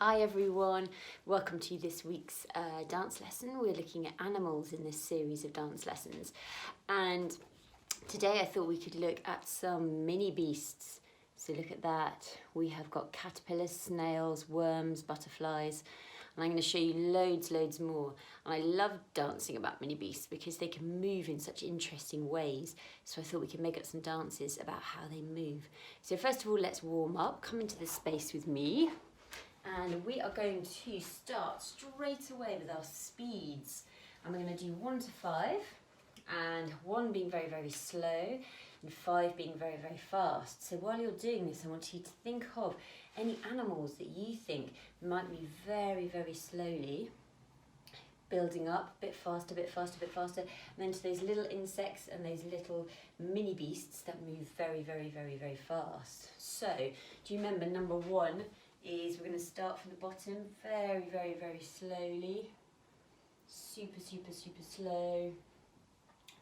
Hi everyone, welcome to this week's dance lesson. We're looking at animals in this series of dance lessons, and today I thought we could look at some mini beasts. So look at that, we have got caterpillars, snails, worms, butterflies, and I'm going to show you loads more. And I love dancing about mini beasts because they can move in such interesting ways, so I thought we could make up some dances about how they move. So first of all, let's warm up. Come into the space with me. And we are going to start straight away with our speeds. And we're going to do 1 to 5, and 1 being very slow, and 5 being very fast. So while you're doing this, I want you to think of any animals that you think might move very slowly, building up, a bit faster, and then to those little insects and those little mini beasts that move very fast. So, do you remember number 1? Is we're going to start from the bottom very slowly, super slow.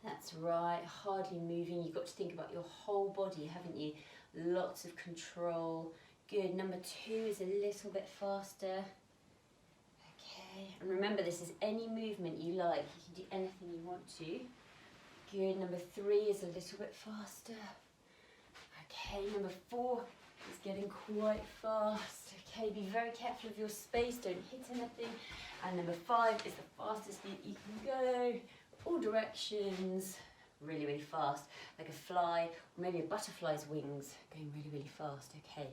That's right, hardly moving. You've got to think about your whole body, haven't you? Lots of control. Good. Number 2 is a little bit faster. Okay, and remember, this is any movement you like. You can do anything you want to. Good. Number 3 is a little bit faster. Okay, number 4 is getting quite fast. Okay, be very careful of your space, don't hit anything. And number 5 is the fastest that you can go, all directions, really fast, like a fly, or maybe a butterfly's wings, going really fast. Okay,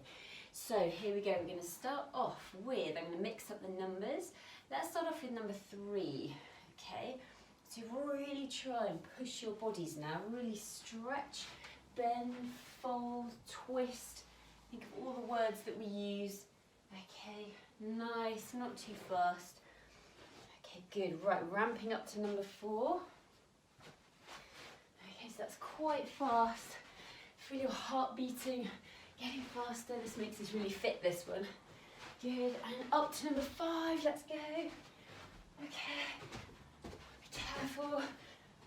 so here we go. We're going to start off with, I'm going to mix up the numbers. Let's start off with number 3. Okay, so really try and push your bodies now, really stretch, bend, fold, twist. Think of all the words that we use. Okay, nice, not too fast. Okay, good. Right, ramping up to number 4. Okay, so that's quite fast. Feel your heart beating, getting faster. This makes us really fit, this one. Good, and up to number 5, let's go. Okay, be careful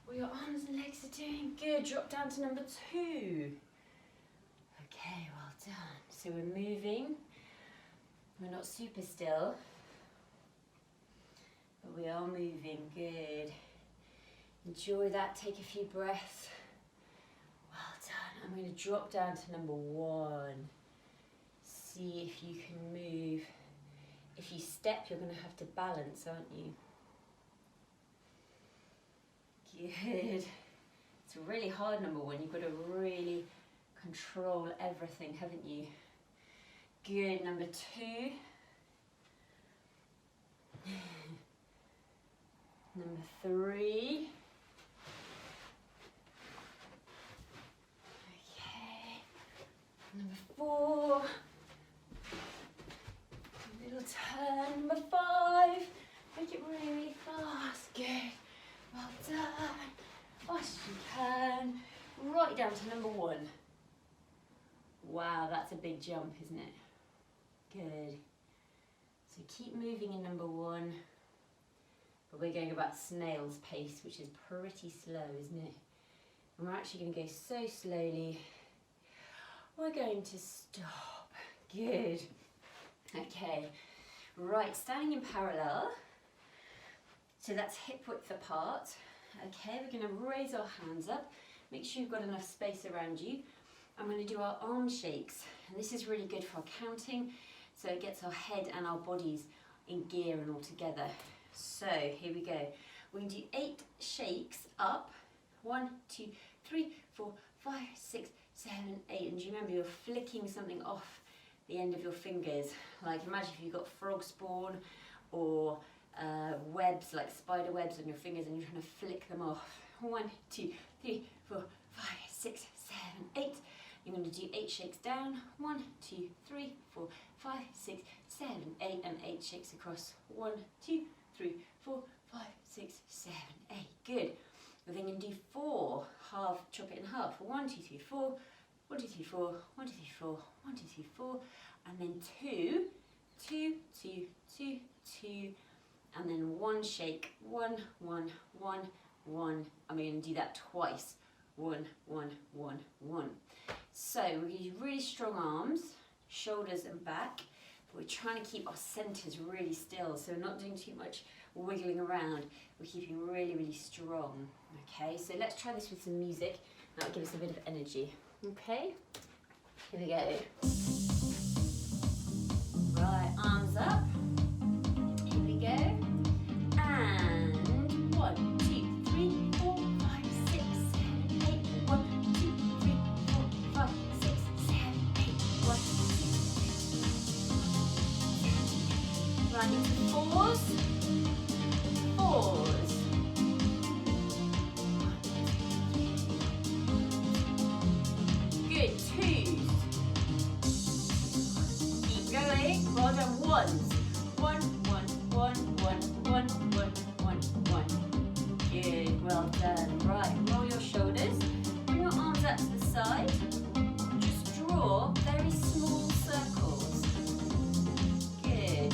what your arms and legs are doing. Good, drop down to number 2. Okay, well done. So we're moving, we're not super still, but we are moving. Good. Enjoy that, take a few breaths. Well done. I'm going to drop down to number 1. See if you can move. If you step, you're going to have to balance, aren't you? Good. It's a really hard number 1. You've got to really control everything, haven't you? Good. Number 2. Number 3. Okay. Number 4. A little turn. Number 5. Make it really fast. Good. Well done. Fast as you can. Right down to number 1. Wow, that's a big jump, isn't it? Good. So keep moving in number 1. But we're going about snail's pace, which is pretty slow, isn't it? And we're actually going to go so slowly. We're going to stop. Good. Okay. Right, standing in parallel. So that's hip width apart. Okay, we're going to raise our hands up. Make sure you've got enough space around you. I'm going to do our arm shakes, and this is really good for counting, so it gets our head and our bodies in gear and all together. So here we go. We're going to do 8 shakes up. 1, 2, 3, 4, 5, 6, 7, 8. And do you remember, you're flicking something off the end of your fingers. Like, imagine if you've got frog spawn or webs, like spider webs on your fingers, and you're trying to flick them off. 1, 2, 3, 4, 5, 6, 7, 8. You're going to do 8 shakes down. 1, 2, 3, 4, 5, 6, 7, 8, and 8 shakes across. 1, 2, 3, 4, 5, 6, 7, 8. Good. We're then going to do 4. Half, chop it in half. 1, 2, 3, 4. 1, 2, 3, 4. 1, 2, 3, 4. 1, 2, 3, 4. And then 2, 2, 2, 2, 2. And then 1 shake. 1, 1, 1, 1. And we're going to do that twice. 1, 1, 1, 1. So we use really strong arms, shoulders and back. We're trying to keep our centres really still, so we're not doing too much wiggling around. We're keeping really, really strong. Okay, so let's try this with some music. That'll give us a bit of energy. Okay, here we go. Right, arms up. Here we go. And 1, 2, 3, 4, 5, 6, 7, 8. 1, 2, 3, 4, 5, 6, 7, 8. 1, 2, 3. Right, into fours. Fours. Good, twos. Keep going. Well done, ones. 1, 1, 1, 1, 1, 1, 1, 1. Good, well done. Right, roll your shoulders. Bring your arms out to the side. Just draw very small circles. Good.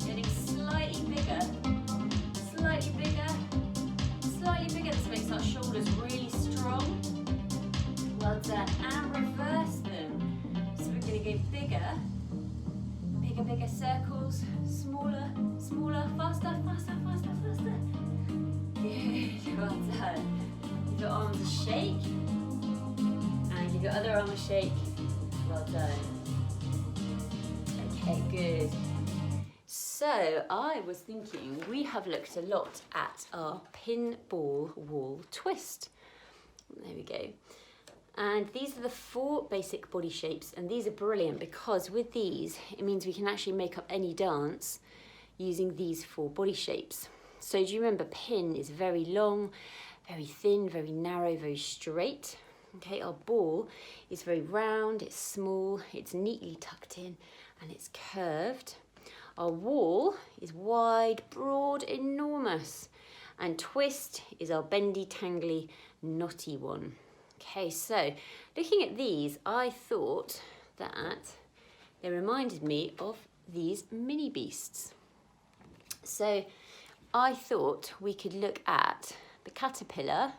Getting slightly bigger. Slightly bigger. Slightly bigger. This makes our shoulders really strong. Well done. And reverse them. So we're going to go bigger. Bigger, bigger circles. Smaller, smaller, faster, faster, faster, faster. Good. Well done. Give your arms a shake. And give your other arm a shake. Well done. Okay, good. So I was thinking we have looked a lot at our pinball wall twist. There we go. And these are the 4 basic body shapes, and these are brilliant because with these it means we can actually make up any dance using these 4 body shapes. So do you remember pin is very long, very thin, very narrow, very straight. Okay, our ball is very round, it's small, it's neatly tucked in, and it's curved. Our wall is wide, broad, enormous, and twist is our bendy, tangly, knotty one. Okay, so looking at these, I thought that they reminded me of these Minibeasts. So I thought we could look at the caterpillar,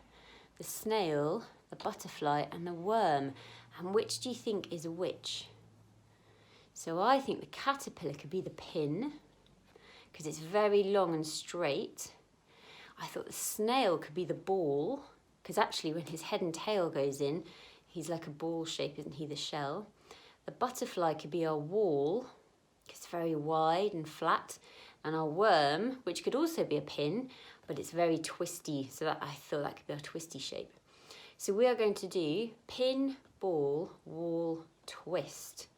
the snail, the butterfly, and the worm. And which do you think is which? So I think the caterpillar could be the pin, because it's very long and straight. I thought the snail could be the ball, because actually when his head and tail goes in, he's like a ball shape, isn't he, the shell? The butterfly could be our wall, because it's very wide and flat. And our worm, which could also be a pin, but it's very twisty, so that I thought that could be a twisty shape. So we are going to do pin, ball, wall, twist.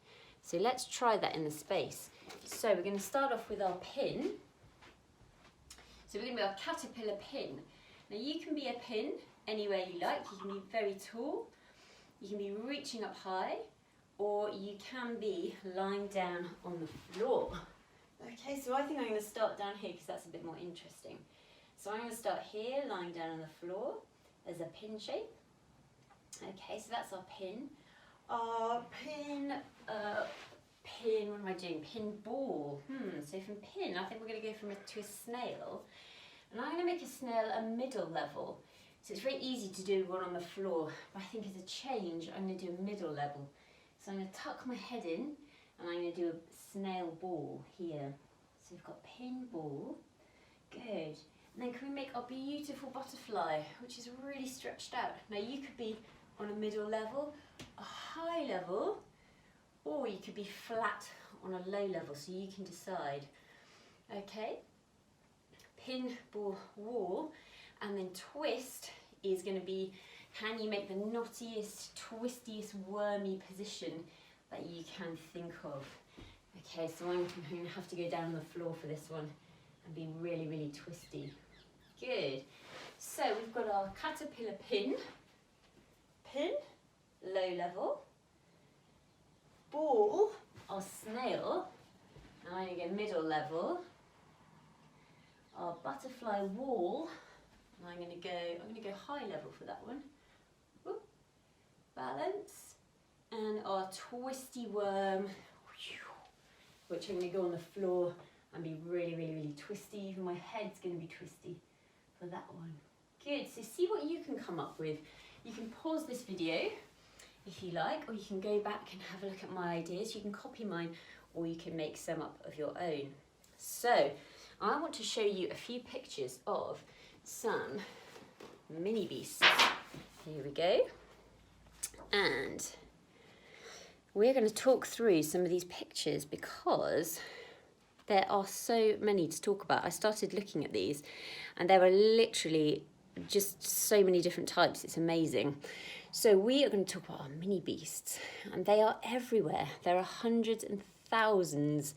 So let's try that in the space. So we're going to start off with our pin. So we're going to be our caterpillar pin. Now you can be a pin anywhere you like. You can be very tall, you can be reaching up high, or you can be lying down on the floor. Okay, so I think I'm going to start down here because that's a bit more interesting. So I'm going to start here, lying down on the floor as a pin shape. Okay, so that's our pin. Our pin, what am I doing? Pin ball. So from pin, I think we're going to go to a snail. And I'm going to make a snail a middle level. So it's very easy to do one on the floor, but I think as a change, I'm going to do a middle level. So I'm going to tuck my head in, and I'm going to do a snail ball here. So we've got pin ball. Good. And then can we make our beautiful butterfly, which is really stretched out. Now you could be on a middle level, a high level, or you could be flat on a low level, so you can decide. Okay, pin, ball, wall, and then twist is going to be, can you make the knottiest, twistiest, wormy position that you can think of? Okay, so I'm going to have to go down on the floor for this one and be really, really twisty. Good. So we've got our caterpillar pin, low level, ball, our snail, and I'm going to go middle level, our butterfly wall, and I'm going to go high level for that one. Whoop. Balance, and our twisty worm, which I'm going to go on the floor and be really, really, really twisty. Even my head's going to be twisty for that one. Good, so see what you can come up with. You can pause this video if you like, or you can go back and have a look at my ideas. You can copy mine, or you can make some up of your own. So I want to show you a few pictures of some mini beasts. Here we go. And we're going to talk through some of these pictures because there are so many to talk about. I started looking at these and there are literally just so many different types. It's amazing. So we are going to talk about our mini beasts, and they are everywhere. There are hundreds and thousands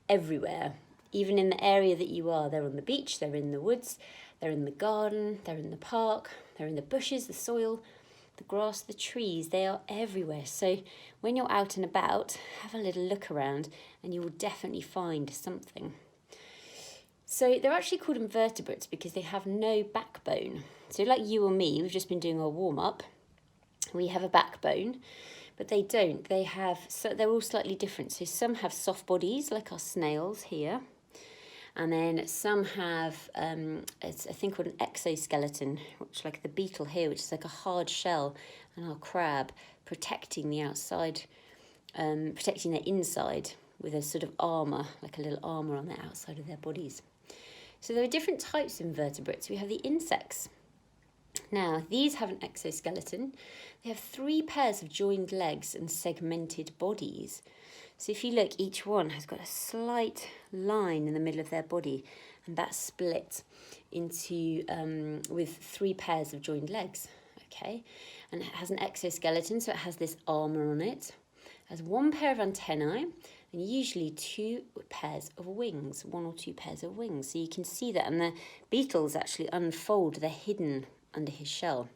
everywhere. Even in the area that you are, they're on the beach, they're in the woods, they're in the garden, they're in the park, they're in the bushes, the soil, the grass, the trees, they are everywhere. So when you're out and about, have a little look around and you will definitely find something. So they're actually called invertebrates because they have no backbone. So like you or me, we've just been doing our warm-up. We have a backbone, but they don't. They're all slightly different. So some have soft bodies, like our snails here. And then some have it's a thing called an exoskeleton, which like the beetle here, which is like a hard shell, and our crab protecting the outside, protecting their inside with a sort of armour, like a little armour on the outside of their bodies. So there are different types of invertebrates. We have the insects. Now, these have an exoskeleton. They have 3 pairs of joined legs and segmented bodies. So if you look, each one has got a slight line in the middle of their body, and that's split into with 3 pairs of joined legs. Okay, and it has an exoskeleton, so it has this armour on it. It has 1 pair of antennae and usually 2 pairs of wings, 1 or 2 pairs of wings. So you can see that, and the beetles actually unfold, they're hidden under his shell.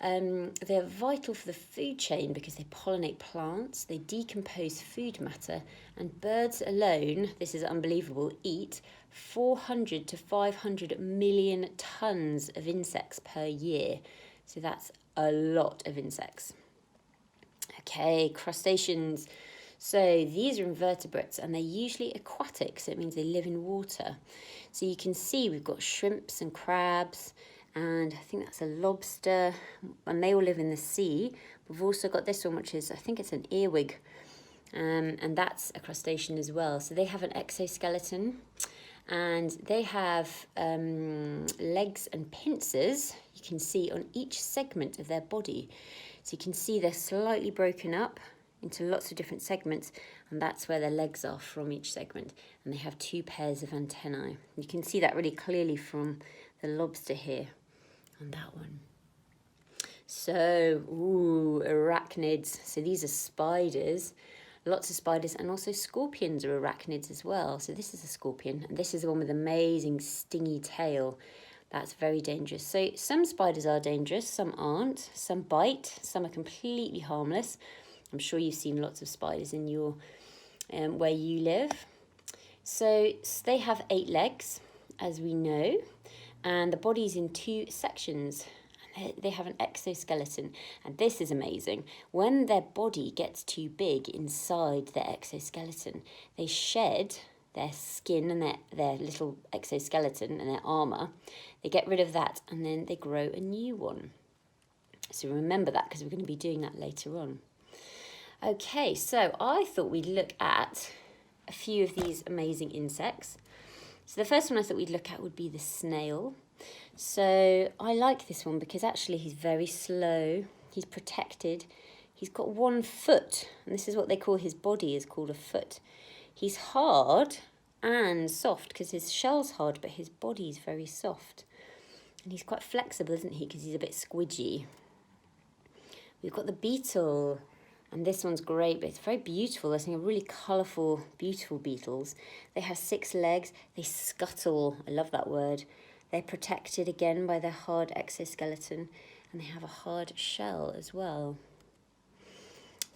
They're vital for the food chain because they pollinate plants, they decompose food matter, and birds alone, this is unbelievable, eat 400 to 500 million tonnes of insects per year. So that's a lot of insects. Okay, crustaceans. So these are invertebrates and they're usually aquatic, so it means they live in water. So you can see we've got shrimps and crabs, and I think that's a lobster, and they all live in the sea. We've also got this one, which is, I think it's an earwig, and that's a crustacean as well. So they have an exoskeleton, and they have legs and pincers, you can see on each segment of their body. So you can see they're slightly broken up into lots of different segments, and that's where their legs are from each segment, and they have 2 pairs of antennae. You can see that really clearly from the lobster here on that one. So, arachnids. So these are spiders, lots of spiders, and also scorpions are arachnids as well. So this is a scorpion, and this is the one with an amazing stingy tail. That's very dangerous. So some spiders are dangerous, some aren't. Some bite, some are completely harmless. I'm sure you've seen lots of spiders in your where you live. So they have 8 legs, as we know, and the body's in 2 sections. They have an exoskeleton, and this is amazing. When their body gets too big inside their exoskeleton, they shed their skin and their little exoskeleton and their armour. They get rid of that, and then they grow a new one. So remember that, because we're going to be doing that later on. Okay, so I thought we'd look at a few of these amazing insects. So the first one I thought we'd look at would be the snail. So I like this one because actually he's very slow, he's protected, he's got 1 foot, and this is what they call his body, is called a foot. He's hard and soft because his shell's hard, but his body's very soft. And he's quite flexible, isn't he, because he's a bit squidgy. We've got the beetle. And this one's great, but it's very beautiful. They're some really colourful, beautiful beetles. They have 6 legs. They scuttle. I love that word. They're protected again by their hard exoskeleton, and they have a hard shell as well.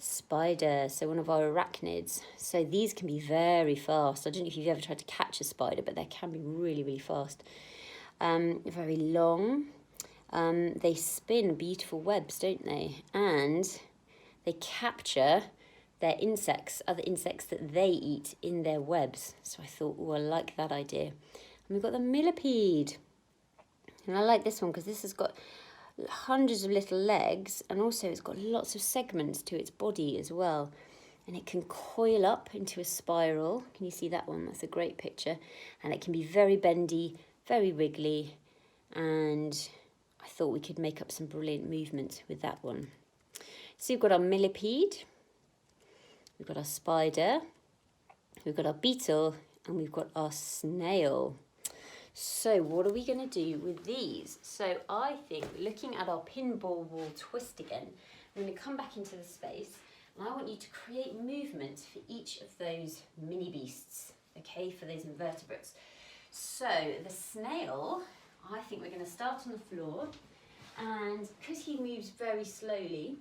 Spider, so one of our arachnids. So these can be very fast. I don't know if you've ever tried to catch a spider, but they can be really, really fast. Very long. They spin beautiful webs, don't they? And they capture their insects, other insects that they eat, in their webs. So I thought, oh, I like that idea. And we've got the millipede. And I like this one because this has got hundreds of little legs, and also it's got lots of segments to its body as well. And it can coil up into a spiral. Can you see that one? That's a great picture. And it can be very bendy, very wriggly. And I thought we could make up some brilliant movement with that one. So we've got our millipede, we've got our spider, we've got our beetle, and we've got our snail. So what are we going to do with these? So I think, looking at our pinball wall twist again, I'm going to come back into the space, and I want you to create movement for each of those mini beasts, okay, for those invertebrates. So the snail, I think we're going to start on the floor, and because he moves very slowly,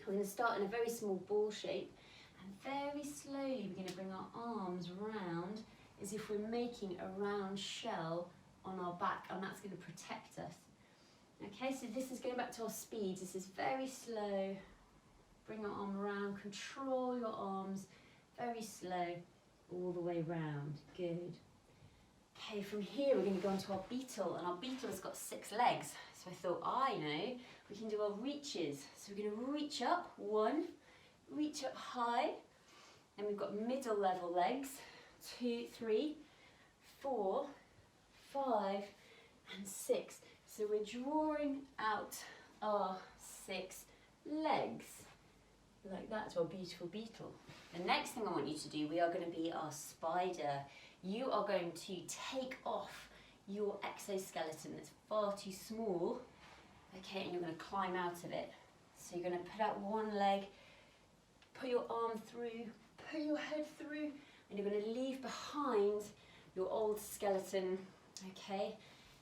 we're going to start in a very small ball shape, and very slowly we're going to bring our arms round as if we're making a round shell on our back, and that's going to protect us. Okay, so this is going back to our speeds. This is very slow. Bring your arm around, control your arms, very slow, all the way round. Good. Okay, from here we're going to go into our beetle, and our beetle has got 6 legs. So I thought, I know, we can do our reaches. So we're going to reach up, 1, reach up high, and we've got middle level legs, 2, 3, 4, 5, and 6. So we're drawing out our 6 legs, like that, to our beautiful beetle. The next thing I want you to do, we are going to be our spider. You are going to take off your exoskeleton that's far too small, okay, and you're going to climb out of it. So you're going to put out one leg, put your arm through, put your head through, and you're going to leave behind your old skeleton, okay?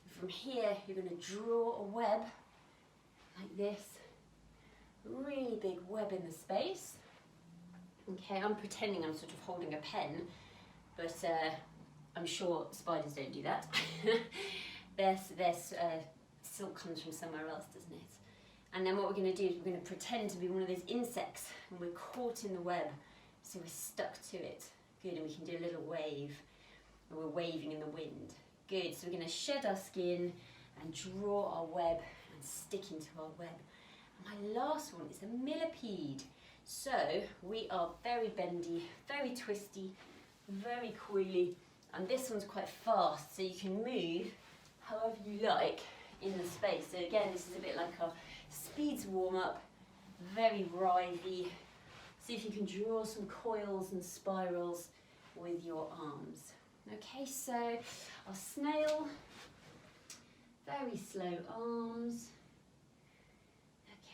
And from here, you're going to draw a web like this, really big web in the space. Okay, I'm pretending I'm sort of holding a pen, but I'm sure spiders don't do that. Their silk comes from somewhere else, doesn't it? And then what we're going to do is we're going to pretend to be one of those insects, and we're caught in the web, so we're stuck to it. Good, and we can do a little wave, and we're waving in the wind. Good, so we're going to shed our skin and draw our web and stick into our web. And my last one is a millipede. So we are very bendy, very twisty, very coily, and this one's quite fast, so you can move however you like in the space. So again, this is a bit like our speeds warm up, very writhy. See if you can draw some coils and spirals with your arms. Okay, so our snail, very slow arms.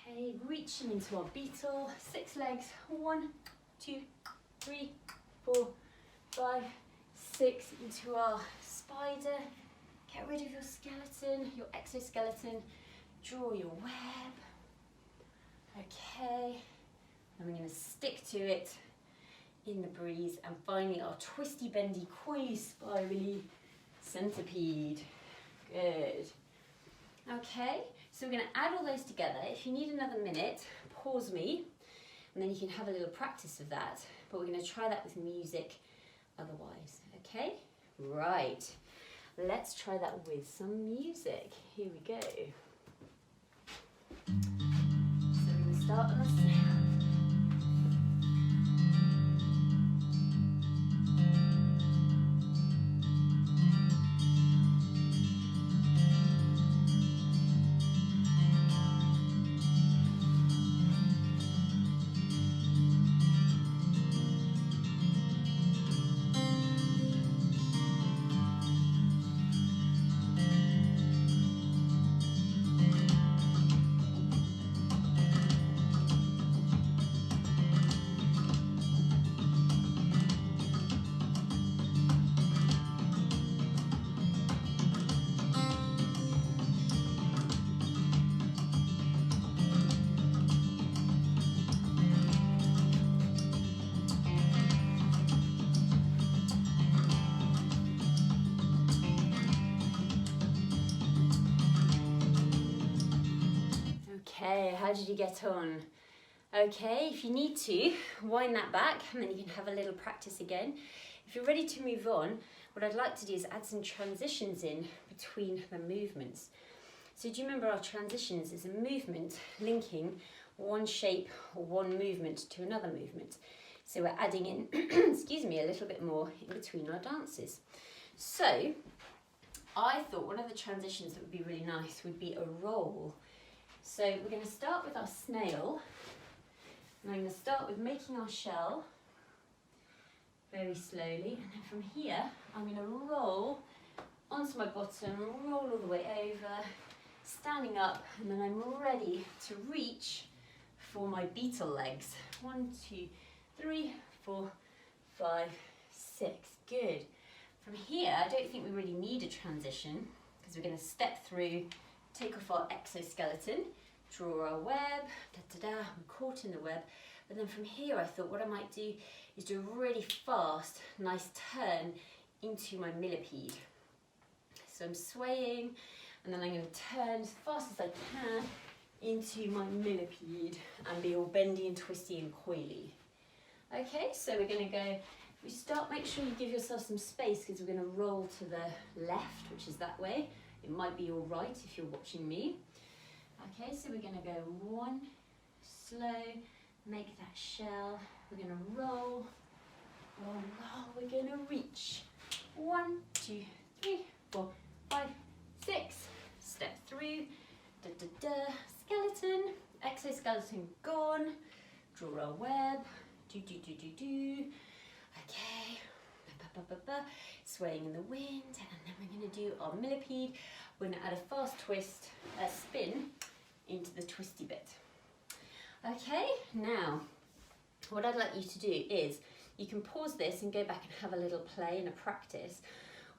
Okay, reaching into our beetle, 6 legs, 1, 2, 3, 4, 5, 6, into our spider. Get rid of your skeleton, your exoskeleton, draw your web. Okay, and we're going to stick to it in the breeze, and finally our twisty, bendy, coily, spirally centipede. Good. Okay, so we're going to add all those together. If you need another minute, pause me, and then you can have a little practice of that. But we're going to try that with music otherwise, okay? Right, let's try that with some music. Here we go. So we're going to start on the snare. Okay, how did you get on? Okay, if you need to, wind that back, and then you can have a little practice again. If you're ready to move on, what I'd like to do is add some transitions in between the movements. So do you remember our transitions is a movement linking one shape or one movement to another movement. So we're adding in, excuse me, a little bit more in between our dances. So I thought one of the transitions that would be really nice would be a roll. So we're going to start with our snail, and I'm going to start with making our shell very slowly, and then from here I'm going to roll onto my bottom, roll all the way over, standing up, and then I'm ready to reach for my beetle legs. 1, 2, 3, 4, 5, 6. Good. From here, I don't think we really need a transition because we're going to step through, take off our exoskeleton, draw our web, I'm caught in the web. But then from here, I thought what I might do is do a really fast, nice turn into my millipede. So I'm swaying, and then I'm going to turn as fast as I can into my millipede and be all bendy and twisty and coily. Okay, so we're going to go, we start, make sure you give yourself some space because we're going to roll to the left, which is that way. It might be your right if you're watching me. Okay, so we're going to go 1, slow, make that shell, we're going to roll, roll, roll, we're going to reach. 1, 2, 3, 4, 5, 6, step through, skeleton, exoskeleton gone, draw our web, okay, swaying in the wind, and then we're going to do our millipede. We're going to add a fast twist, a spin into the twisty bit. Okay, now what I'd like you to do is you can pause this and go back and have a little play and a practice,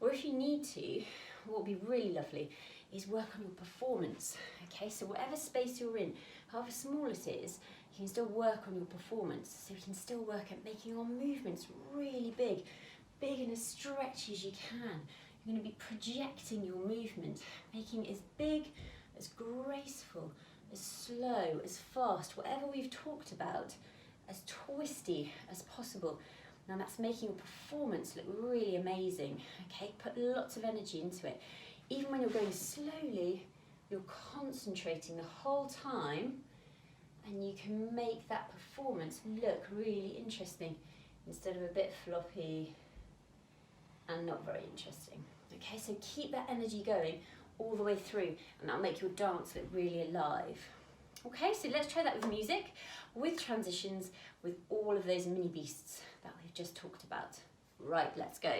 or if you need to, what would be really lovely is work on your performance. Okay, so whatever space you're in, however small it is, you can still work on your performance. So you can still work at making our movements really big, big and as stretchy as you can. You're going to be projecting your movement, making it as big, as graceful, as slow, as fast, whatever we've talked about, as twisty as possible. Now that's making your performance look really amazing. Okay, put lots of energy into it. Even when you're going slowly, you're concentrating the whole time, and you can make that performance look really interesting instead of a bit floppy and not very interesting. Okay, so keep that energy going all the way through, and that'll make your dance look really alive. Okay, so let's try that with music, with transitions, with all of those mini beasts that we've just talked about. Right, let's go.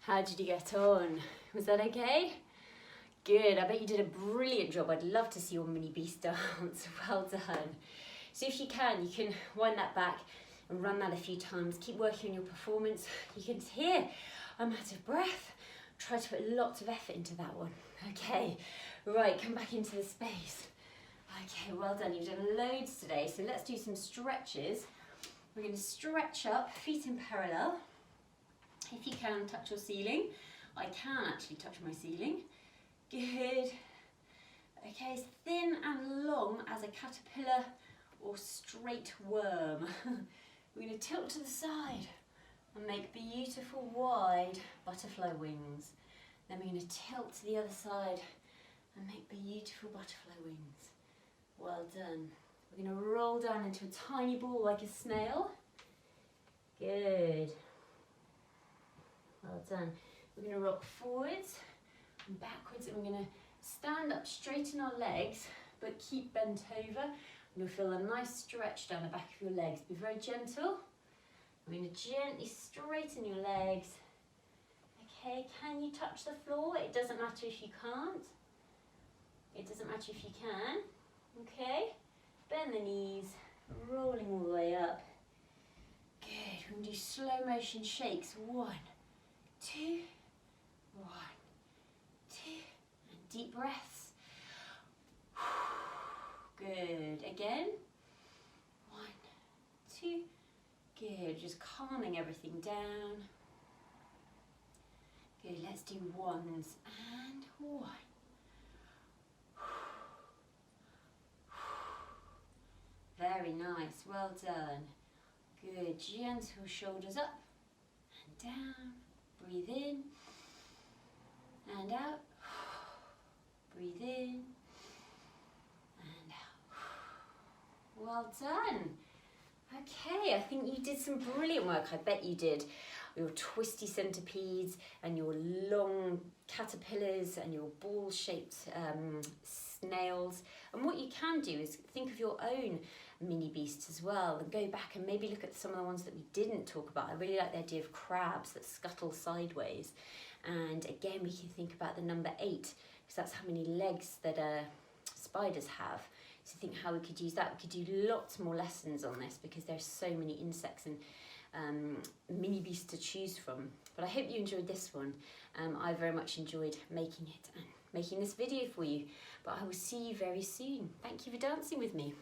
How did you get on? Was that okay? Good, I bet you did a brilliant job. I'd love to see your mini beast dance. Well done. So if you can wind that back and run that a few times. Keep working on your performance. You can hear I'm out of breath. Try to put lots of effort into that one. Okay, right, come back into the space. Okay, well done. You've done loads today. So let's do some stretches. We're going to stretch up, feet in parallel. If you can, touch your ceiling. I can actually touch my ceiling. Good. Okay, as thin and long as a caterpillar or straight worm. We're going to tilt to the side and make beautiful wide butterfly wings. Then we're going to tilt to the other side and make beautiful butterfly wings. Well done. We're going to roll down into a tiny ball like a snail. Good. Well done. We're going to rock forwards and backwards, and we're going to stand up, straighten our legs, but keep bent over. You'll feel a nice stretch down the back of your legs. Be very gentle. We're going to gently straighten your legs. Okay, can you touch the floor? It doesn't matter if you can't. It doesn't matter if you can. Okay, bend the knees, rolling all the way up. Good, we're going to do slow motion shakes. 1, 2, 1, 2, and deep breaths. Good, again. 1, 2, good, just calming everything down. Good, let's do ones and 1. Very nice, well done. Good, gentle shoulders up and down. Breathe in and out. Breathe in and out. Well done. Okay, I think you did some brilliant work. I bet you did. Your twisty centipedes and your long caterpillars and your ball-shaped snails. And what you can do is think of your own mini beasts as well, and go back and maybe look at some of the ones that we didn't talk about. I really like the idea of crabs that scuttle sideways. And again, we can think about the number 8, because that's how many legs that spiders have. So think how we could use that. We could do lots more lessons on this, because there's so many insects and mini beasts to choose from. But I hope you enjoyed this one. I very much enjoyed making it and making this video for you. But I will see you very soon. Thank you for dancing with me.